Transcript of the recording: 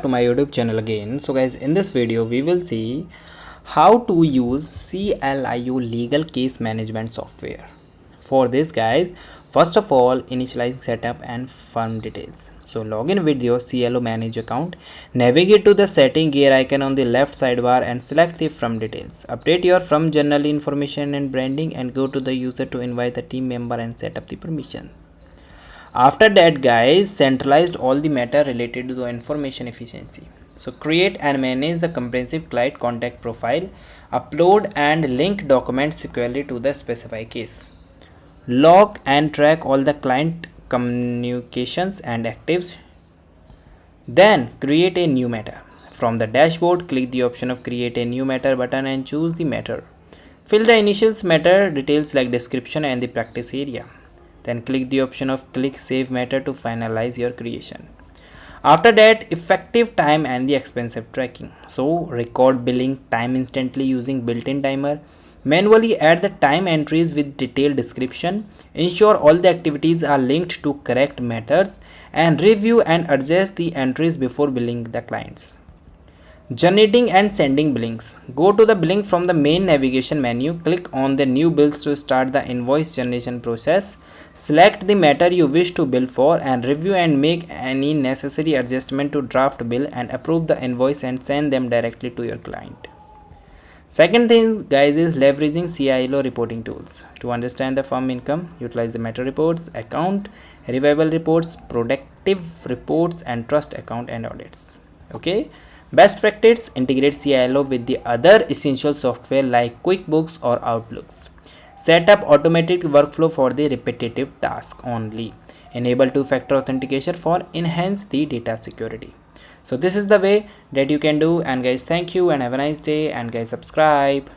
To my YouTube channel again. So guys, in this video we will see how to use CLIO legal case management software. For this guys, first of all, initializing setup and firm details. So log in with your CLO manage account, navigate to the setting gear icon on the left sidebar and select the firm details. Update your firm general information and branding and go to the user to invite the team member and set up the permission. After that guys, centralized all the matter related to the information efficiency. So create and manage the comprehensive client contact profile, upload and link documents securely to the specified case. Log and track all the client communications and actives. Then create a new matter. From the dashboard, click the option of create a new matter button and choose the matter. Fill the initials matter details like description and the practice area. Then click the option of click save matter to finalize your creation. After that, effective time and the expensive tracking. So record billing time instantly using built-in timer. Manually add the time entries with detailed description. Ensure all the activities are linked to correct matters and review and adjust the entries before billing the clients. Generating and sending billings. Go to the billing from the main navigation menu. Click on the new bills to start the invoice generation process. Select the matter you wish to bill for and review and make any necessary adjustment to draft bill and approve the invoice and send them directly to your client. Second thing guys is leveraging CILO reporting tools. To understand the firm income, utilize the matter reports, account, revival reports, productive reports and trust account and audits. Okay. Best practice, integrate CILO with the other essential software like QuickBooks or Outlooks. Set up automatic workflow for the repetitive task only. Enable two-factor authentication for enhance the data security. So this is the way that you can do, and guys, thank you and have a nice day, and guys, subscribe.